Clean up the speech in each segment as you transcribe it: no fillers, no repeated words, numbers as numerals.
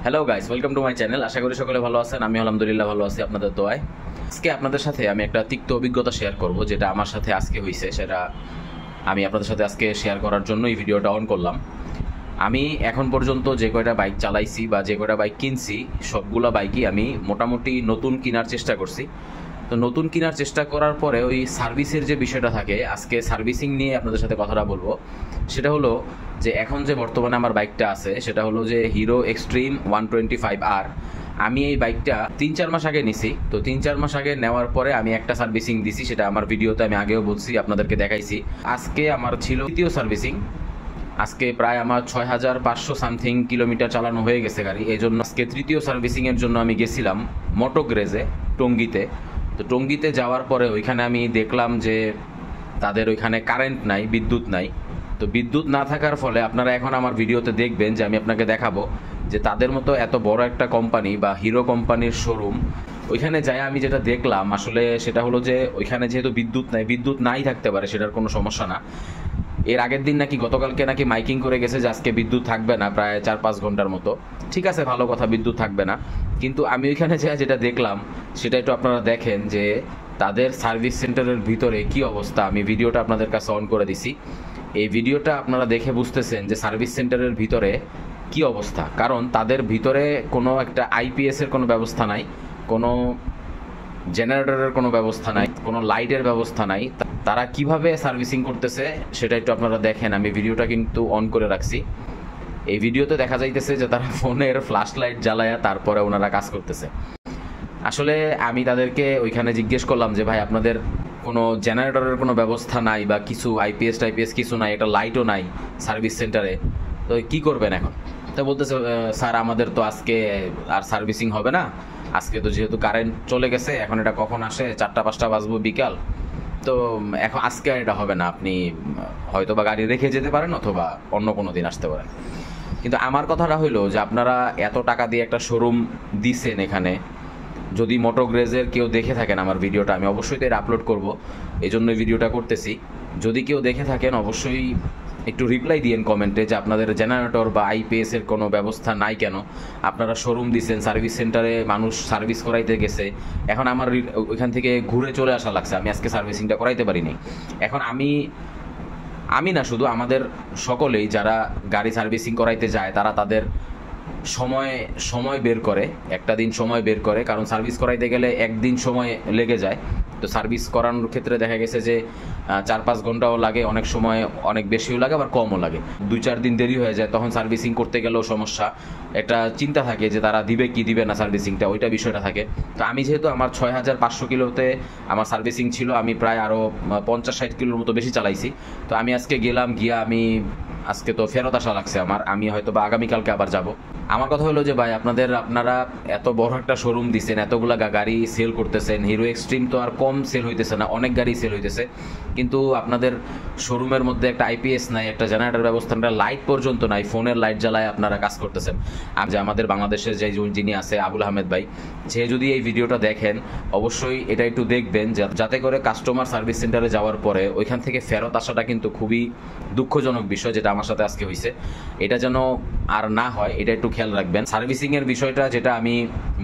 Hello guys, welcome to my channel. আশা করি সকলে ভালো আছেন। আমি আলহামদুলিল্লাহ ভালো আছি আপনাদের দোয়ায়। আজকে আপনাদের সাথে আমি একটা তিক্ত অভিজ্ঞতা শেয়ার করব, যেটা আমার সাথে আজকে হয়েছে। সেটা আমি আপনাদের সাথে আজকে শেয়ার করার জন্য এই ভিডিওটা অন করলাম। আমি এখন পর্যন্ত যে কয়টা বাইক চালাইছি বা যে কয়টা বাইক কিনছি, সবগুলো বাইকই আমি মোটামুটি নতুন কেনার চেষ্টা করছি। তো নতুন কেনার চেষ্টা করার পরে ওই সার্ভিসের যে বিষয়টা থাকে, আজকে সার্ভিসিং নিয়ে আপনাদের সাথে কথাটা বলবো। সেটা হলো যে এখন যে বর্তমানে আমার বাইকটা আছে সেটা হলো যে হিরো এক্সট্রিম 125R। আমি এই বাইকটা 3-4 মাস আগে নিছি। তো 3-4 মাস আগে নেওয়ার পরে আমি একটা সার্ভিসিং দিছি, সেটা আমার ভিডিওতে আমি আগেও বলছি, আপনাদেরকে দেখাইছি। আজকে আমার ছিল তৃতীয় সার্ভিসিং। আজকে প্রায় আমার 6500 সামথিং কিলোমিটার চালানো হয়ে গেছে গাড়ি। এই জন্য আজকে তৃতীয় সার্ভিসিংয়ের জন্য আমি গেছিলাম মোটো গ্রেজে, টঙ্গীতে। তো টঙ্গীতে যাওয়ার পরে ওইখানে আমি দেখলাম যে তাদের ওইখানে কারেন্ট নাই, বিদ্যুৎ নাই। তো বিদ্যুৎ না থাকার ফলে আপনারা এখন আমার ভিডিওতে দেখবেন যে আমি আপনাকে দেখাবো যে তাদের মতো এত বড় একটা কোম্পানি বা হিরো কোম্পানির শোরুম, ওইখানে যাই আমি যেটা দেখলাম আসলে সেটা হলো যে ওইখানে যেহেতু বিদ্যুৎ নাই থাকতে পারে, সেটার কোনো সমস্যা না। এর আগের দিন নাকি গতকালকে নাকি মাইকিং করে গেছে যে আজকে বিদ্যুৎ থাকবে না প্রায় 4-5 ঘন্টার মতো। ঠিক আছে, ভালো কথা, বিদ্যুৎ থাকবে না। কিন্তু আমি ওইখানে যেটা দেখলাম সেটা একটু আপনারা দেখেন যে তাদের সার্ভিস সেন্টারের ভিতরে কি অবস্থা। আমি ভিডিওটা আপনাদের কাছে অন করে দিছি। এই ভিডিওটা আপনারা দেখে বুঝতেছেন যে সার্ভিস সেন্টারের ভিতরে কি অবস্থা। কারণ তাদের ভিতরে কোনো একটা আইপিএস এর কোনো ব্যবস্থা নাই, কোনো জেনারেটরের কোনো ব্যবস্থা নাই, কোনো লাইটের ব্যবস্থা নাই। তারা কিভাবে সার্ভিসিং করতেছে সেটা একটু আপনারা দেখেন। আমি ভিডিওটা কিন্তু অন করে রাখছি। এই ভিডিওতে দেখা যাইতেছে যে তারা ফোনের ফ্ল্যাশ লাইট জ্বালায়া তারপরে ওনারা কাজ করতেছে। আসলে আমি তাদেরকে ওইখানে জিজ্ঞেস করলাম যে ভাই, আপনাদের কোনো জেনারেটরের কোনো ব্যবস্থা নাই বা কিছু আইপিএস কিছু নাই, একটা লাইটও নাই সার্ভিস সেন্টারে, তো কি করবেন এখন? তো বলতেছে স্যার, আমাদের তো আজকে আর সার্ভিসিং হবে না। আজকে তো যেহেতু কারেন্ট চলে গেছে, এখন এটা কখন আসে, 4টা-5টা বাজবো বিকাল, তো এখন আজকে আর এটা হবে না। আপনি হয়তো বা গাড়ি রেখে যেতে পারেন অথবা অন্য কোনো দিন আসতে পারেন। কিন্তু আমার কথাটা হইলো যে আপনারা এত টাকা দিয়ে একটা শোরুম দিছেন এখানে, যদি মোটো গ্রেজের কেউ দেখে থাকেন আমার ভিডিওটা, আমি অবশ্যই তো এটা আপলোড করবো, এই জন্য ভিডিওটা করতেছি। যদি কেউ দেখে থাকেন অবশ্যই একটু রিপ্লাই দিয়েন কমেন্টে যে আপনাদের জেনারেটর বা আইপিএস এর কোনো ব্যবস্থা নাই কেন। আপনারা শোরুম দিচ্ছেন, সার্ভিস সেন্টারে মানুষ সার্ভিস করাইতে গেছে, এখন আমার ওইখান থেকে ঘুরে চলে আসা লাগছে, আমি আজকে সার্ভিসিংটা করাইতে পারিনি। এখন আমি না, শুধু আমাদের সকলেই যারা গাড়ি সার্ভিসিং করাইতে যায় তারা তাদের সময় বের করে, একটা দিন সময় বের করে, কারণ সার্ভিস করাইতে গেলে একদিন সময় লেগে যায়। তো সার্ভিস করানোর ক্ষেত্রে দেখা গেছে যে 4-5 ঘন্টাও লাগে, অনেক সময় অনেক বেশিও লাগে, আবার কমও লাগে, 2-4 দিন দেরি হয়ে যায়। তখন সার্ভিসিং করতে গেলেও সমস্যা, একটা চিন্তা থাকে যে তারা দিবে কি দিবে না সার্ভিসিংটা, ওইটা বিষয়টা থাকে। তো আমি যেহেতু আমার 6500 কিলোতে আমার সার্ভিসিং ছিল, আমি প্রায় আরও 50-60 কিলোর মতো বেশি চালাইছি। তো আমি আজকে গেলাম, গিয়া আজকে তো ফেরত আসা লাগছে আমি হয়তো বা আগামীকালকে আবার যাব। আমার কথা হলো যে ভাই, আপনারা এত বড় একটা শোরুম দিচ্ছেন, এতগুলা গাড়ি সেল করতেছেন, হিরো এক্সট্রিম তো আর কম সেল হইতেছে না, অনেক গাড়ি সেল হইতেছে, কিন্তু আপনাদের শোরুমের মধ্যে একটা আইপিএস নাই, একটা জেনারেটর ব্যবস্থা, একটা লাইট পর্যন্ত নাই, ফোনের লাইট জ্বালায় আপনারা কাজ করতেছেন। আর যে আমাদের বাংলাদেশের যিনি আছে আবুল আহমেদ ভাই, সে যদি এই ভিডিওটা দেখেন অবশ্যই এটা একটু দেখবেন, যাতে করে কাস্টমার সার্ভিস সেন্টারে যাওয়ার পরে ওইখান থেকে ফেরত আসাটা কিন্তু খুবই দুঃখজনক বিষয়, যেটা আমার সাথে আজকে হয়েছে। এটা যেন আর না হয়, এটা একটু খেয়াল রাখবেন। সার্ভিসিং এর বিষয়টা যেটা আমি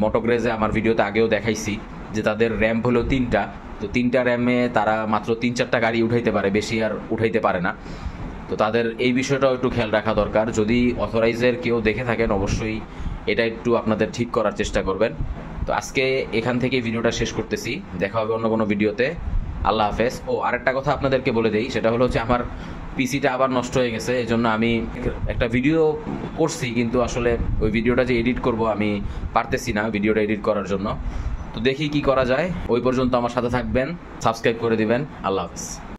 মোটোগ্রেজে আমার ভিডিওতে আগেও দেখাইছি, যে তাদের র্যাম্প হলো 3টা। তো 3টা র্যামে তারা মাত্র 3-4টা গাড়ি উঠাইতে পারে, বেশি আর উঠাইতে পারে না। তো তাদের এই বিষয়টাও একটু খেয়াল রাখা দরকার। যদি অথরাইজের কেউ দেখে থাকেন অবশ্যই এটা একটু আপনাদের ঠিক করার চেষ্টা করবেন। তো আজকে এখান থেকে ভিডিওটা শেষ করতেছি, দেখা হবে অন্য কোনো ভিডিওতে। আল্লাহ হাফেজ। ও আরেকটা কথা আপনাদেরকে বলে দেই, সেটা হলো যে আমার পিসিটা আবার নষ্ট হয়ে গেছে, এই জন্য আমি একটা ভিডিও করছি, কিন্তু আসলে ওই ভিডিওটা যে এডিট করব আমি পারতেছি না ভিডিওটা এডিট করার জন্য। তো দেখি কি করা যায়। ওই পর্যন্ত আমার সাথে থাকবেন, সাবস্ক্রাইব করে দিবেন। আল্লাহ হাফেজ।